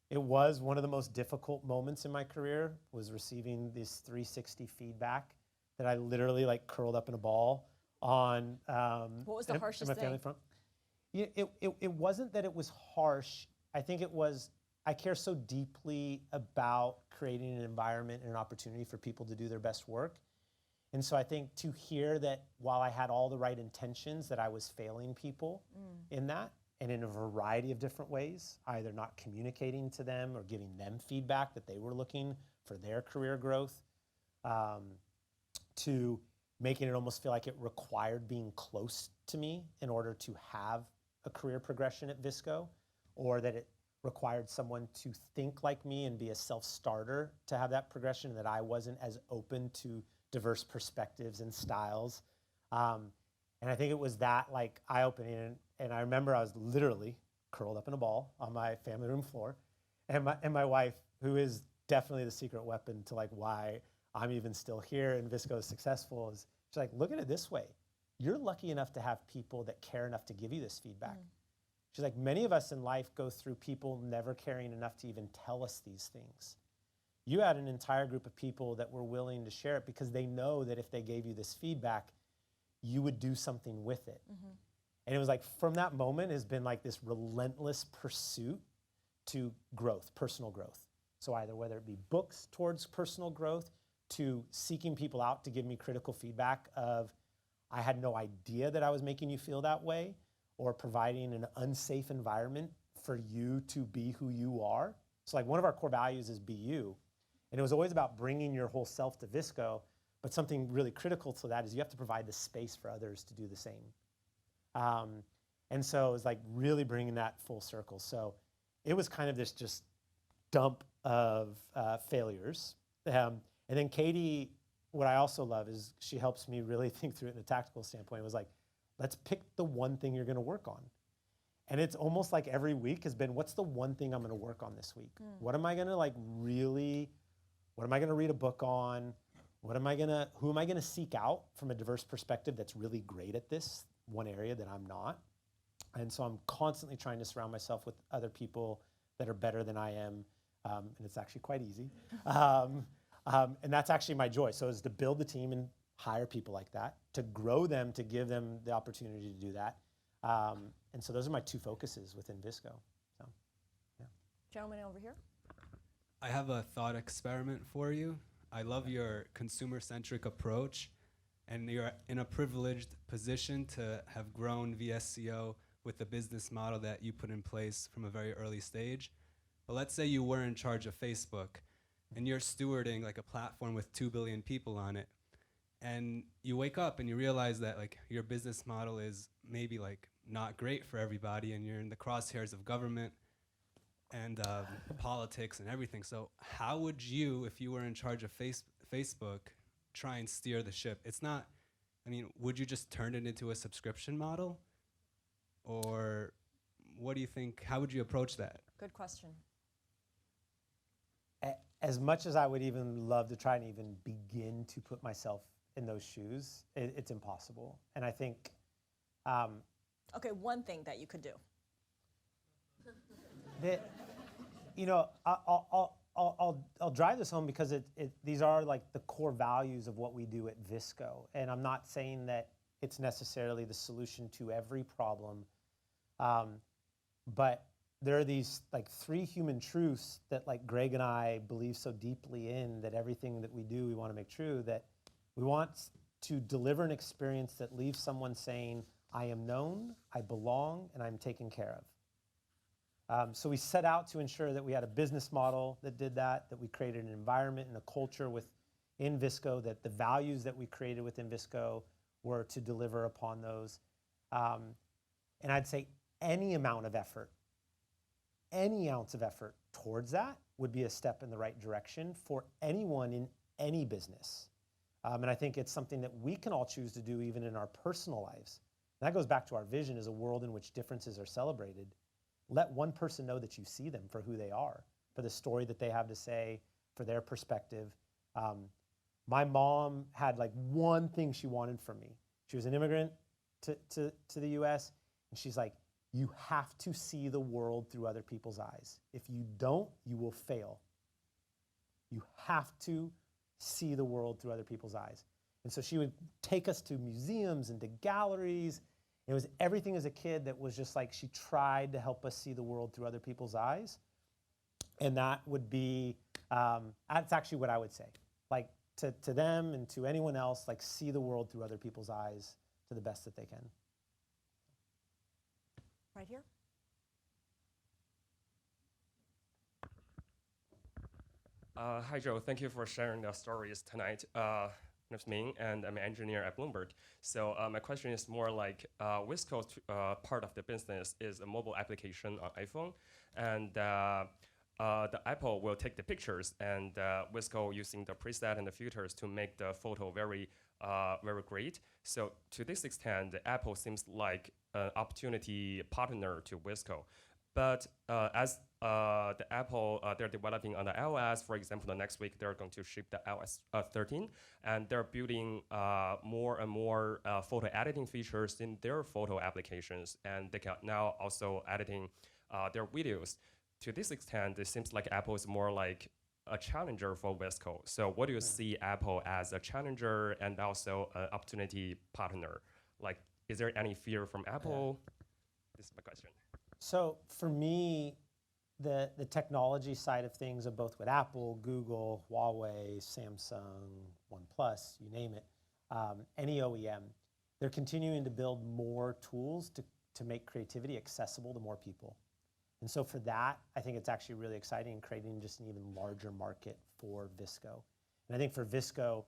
it was one of the most difficult moments in my career, was receiving this 360 feedback that I literally curled up in a ball on. What was the harshest thing? It wasn't that it was harsh. I think it was, I care so deeply about creating an environment and an opportunity for people to do their best work. And so I think to hear that while I had all the right intentions, that I was failing people in that, and in a variety of different ways, either not communicating to them or giving them feedback that they were looking for their career growth, to making it almost feel like it required being close to me in order to have a career progression at VSCO, or that it required someone to think like me and be a self-starter to have that progression, that I wasn't as open to diverse perspectives and styles. And I think it was that eye-opening, and I remember I was literally curled up in a ball on my family room floor, and my wife, who is definitely the secret weapon to why I'm even still here and VSCO is successful, is she's like, look at it this way. You're lucky enough to have people that care enough to give you this feedback. She's like, many of us in life go through people never caring enough to even tell us these things. You had an entire group of people that were willing to share it because they know that if they gave you this feedback, you would do something with it. And it was from that moment has been this relentless pursuit to growth, personal growth. So either whether it be books towards personal growth, to seeking people out to give me critical feedback of, I had no idea that I was making you feel that way, or providing an unsafe environment for you to be who you are. So like one of our core values is be you. And it was always about bringing your whole self to VSCO, but something really critical to that is you have to provide the space for others to do the same. And so it was like really bringing that full circle. So it was kind of this just dump of failures. And then Katie, what I also love is she helps me really think through it in a tactical standpoint. It was like, let's pick the one thing you're gonna work on. And it's almost like every week has been, what's the one thing I'm gonna work on this week? What am I gonna what am I gonna read a book on? Who am I gonna seek out from a diverse perspective that's really great at this one area that I'm not? And so I'm constantly trying to surround myself with other people that are better than I am. And it's actually quite easy. And that's actually my joy. So is to build the team and hire people like that, to grow them, to give them the opportunity to do that. And so those are my two focuses within VSCO. So, yeah. Gentleman over here. I have a thought experiment for you. I love your consumer-centric approach, and you're in a privileged position to have grown VSCO with the business model that you put in place from a very early stage. But let's say you were in charge of Facebook, and you're stewarding like a platform with 2 billion people on it, and you wake up and you realize that like your business model is maybe like not great for everybody, and you're in the crosshairs of government and politics and everything. So how would you, if you were in charge of Facebook, try and steer the ship? It's not, I mean, would you just turn it into a subscription model? Or what do you think, how would you approach that? Good question. As much as I would even love to try and even begin to put myself in those shoes, it's impossible. And I think, Okay, one thing that you could do. that, I'll drive this home because these are like the core values of what we do at VSCO. And I'm not saying that it's necessarily the solution to every problem, but there are these like 3 human truths that like Greg and I believe so deeply in, that everything that we do, we want to make true, that we want to deliver an experience that leaves someone saying, I am known, I belong, and I'm taken care of. So we set out to ensure that we had a business model that did that we created an environment and a culture within VSCO, that the values that we created within VSCO were to deliver upon those. And I'd say any ounce of effort towards that would be a step in the right direction for anyone in any business. And I think it's something that we can all choose to do even in our personal lives. And that goes back to our vision as a world in which differences are celebrated. Let one person know that you see them for who they are, for the story that they have to say, for their perspective. My mom had like one thing she wanted from me. She was an immigrant to the US, and she's like, you have to see the world through other people's eyes. If you don't, you will fail. You have to see the world through other people's eyes. And so she would take us to museums and to galleries. It was everything as a kid that was just like, she tried to help us see the world through other people's eyes. And that would be, that's actually what I would say. Like to them and to anyone else, like see the world through other people's eyes to the best that they can. Right here. Hi, Joe. Thank you for sharing the stories tonight. My name's Ming, and I'm an engineer at Bloomberg. So my question is more like VSCO's part of the business is a mobile application on iPhone, and the Apple will take the pictures, and VSCO using the preset and the filters to make the photo very great. So to this extent, the Apple seems like an opportunity partner to VSCO. But as the Apple, they're developing on the iOS, for example, the next week they're going to ship the iOS 13, and they're building more and more photo editing features in their photo applications, and they can now also editing their videos. To this extent, it seems like Apple is more like a challenger for VSCO. So what do you see Apple as a challenger and also an opportunity partner? Like, is there any fear from Apple? This is my question. So for me, the technology side of things of both with Apple, Google, Huawei, Samsung, OnePlus, you name it, any OEM, they're continuing to build more tools to make creativity accessible to more people. And so for that, I think it's actually really exciting and creating just an even larger market for VSCO. And I think for VSCO,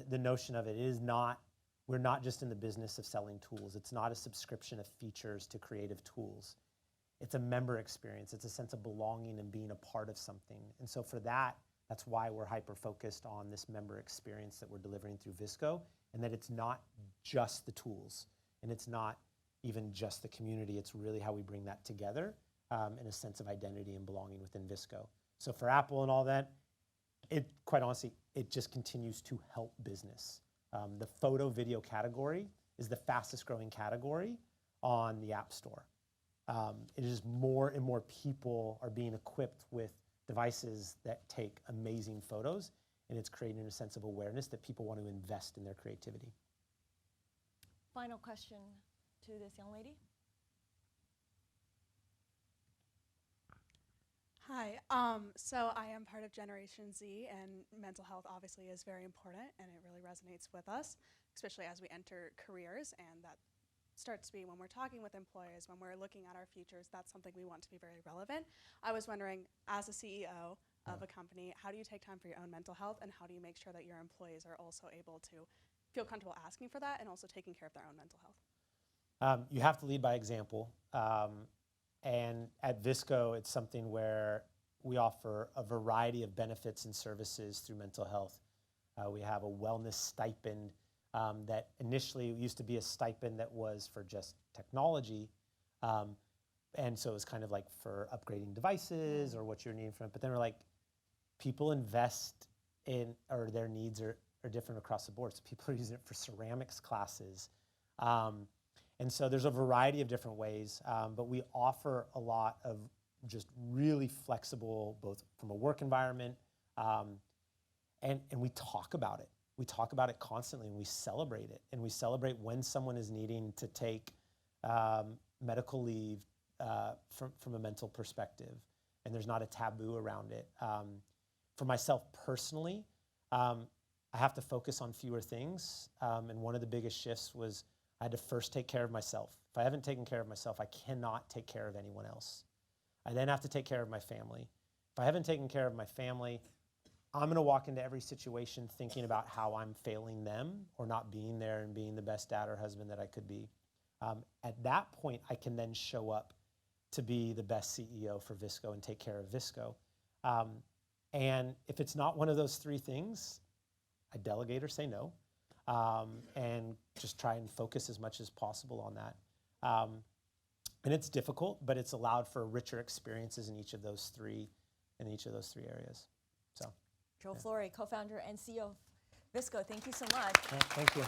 the notion of it is not, we're not just in the business of selling tools. It's not a subscription of features to creative tools. It's a member experience. It's a sense of belonging and being a part of something. And so for that, that's why we're hyper-focused on this member experience that we're delivering through VSCO, and that it's not just the tools, and it's not even just the community. It's really how we bring that together in a sense of identity and belonging within VSCO. So for Apple and all that, quite honestly, it just continues to help business. The photo video category is the fastest growing category on the App Store. It is more and more people are being equipped with devices that take amazing photos, and it's creating a sense of awareness that people want to invest in their creativity. Final question to this young lady. Hi, so I am part of Generation Z, and mental health obviously is very important, and it really resonates with us, especially as we enter careers, and that starts to be when we're talking with employers, when we're looking at our futures, that's something we want to be very relevant. I was wondering, as a CEO of a company, how do you take time for your own mental health, and how do you make sure that your employees are also able to feel comfortable asking for that and also taking care of their own mental health? You have to lead by example. And at VSCO, it's something where we offer a variety of benefits and services through mental health. We have a wellness stipend that initially used to be a stipend that was for just technology. And so it was kind of like for upgrading devices or what you're needing from it. But then we're like, people invest in, or their needs are different across the board. So people are using it for ceramics classes. And so there's a variety of different ways, but we offer a lot of just really flexible, both from a work environment, and we talk about it. We talk about it constantly, and we celebrate it. And we celebrate when someone is needing to take medical leave from a mental perspective, and there's not a taboo around it. For myself personally, I have to focus on fewer things, and one of the biggest shifts was I had to first take care of myself. If I haven't taken care of myself, I cannot take care of anyone else. I then have to take care of my family. If I haven't taken care of my family, I'm going to walk into every situation thinking about how I'm failing them or not being there and being the best dad or husband that I could be. At that point, I can then show up to be the best CEO for VSCO and take care of VSCO. And if it's not one of those three things, I delegate or say no. And just try and focus as much as possible on that. And it's difficult, but it's allowed for richer experiences in each of those three areas. So, Joe Flory, co-founder and CEO of VSCO, thank you so much. thank you.